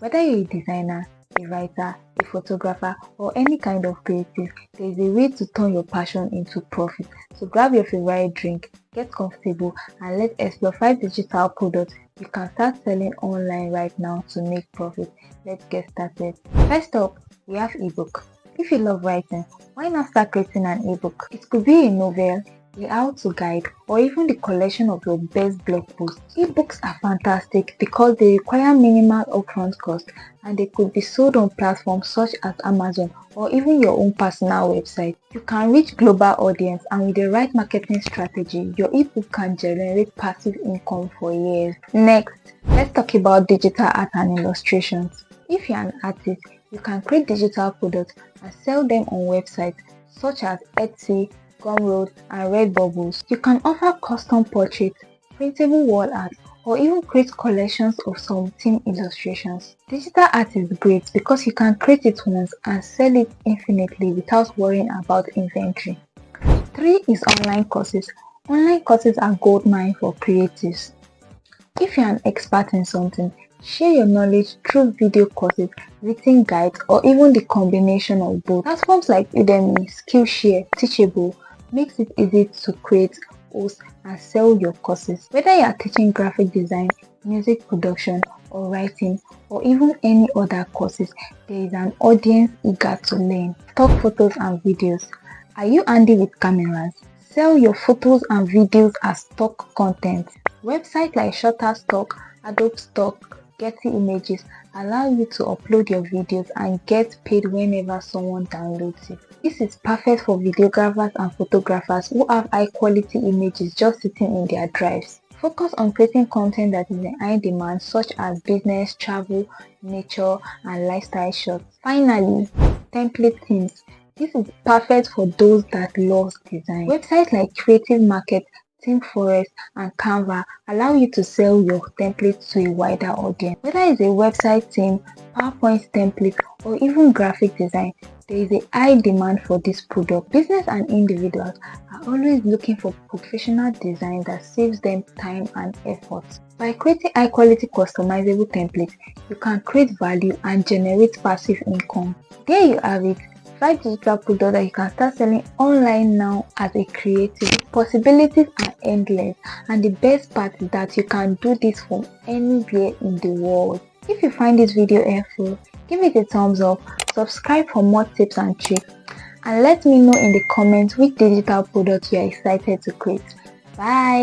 Whether you're a designer, a writer, a photographer, or any kind of creative, there is a way to turn your passion into profit. So grab your favorite drink, get comfortable, and let's explore 5 digital products you can start selling online right now to make profit. Let's get started. First up, we have ebook. If you love writing, why not start creating an ebook? It could be a novel, a how-to guide, or even the collection of your best blog posts. Ebooks are fantastic because they require minimal upfront cost and they could be sold on platforms such as Amazon or even your own personal website. You can reach global audience, and with the right marketing strategy, your ebook can generate passive income for years. Next, let's talk about digital art and illustrations. If you're an artist, you can create digital products and sell them on websites such as Etsy, Gumroad, and Redbubble. You can offer custom portraits, printable wall art, or even create collections of some theme illustrations. Digital art is great because you can create it once and sell it infinitely without worrying about inventory. 3 is online courses. Online courses are goldmine for creatives. If you're an expert in something, share your knowledge through video courses, written guides, or even the combination of both. Platforms like Udemy, Skillshare, Teachable makes it easy to create, host, and sell your courses. Whether you are teaching graphic design, music production, or writing, or even any other courses, there is an audience eager to learn. Stock photos and videos. Are you handy with cameras? Sell your photos and videos as stock content. Websites like Shutterstock, Adobe Stock, Getty Images allow you to upload your videos and get paid whenever someone downloads it. This is perfect for videographers and photographers who have high quality images just sitting in their drives. Focus on creating content that is in high demand, such as business, travel, nature, and lifestyle shots. Finally, template themes. This is perfect for those that love design. Websites like Creative Market, ThemeForest, and Canva allow you to sell your templates to a wider audience. Whether it's a website theme, PowerPoint template, or even graphic design, there is a high demand for this product. Business and individuals are always looking for professional design that saves them time and effort. By creating high quality customizable templates, you can create value and generate passive income. There you have it. 5 digital products that you can start selling online now as a creative. Possibilities are endless, and the best part is that you can do this from anywhere in the world. If you find this video helpful, give it a thumbs up, subscribe for more tips and tricks, and let me know in the comments which digital products you are excited to create. Bye!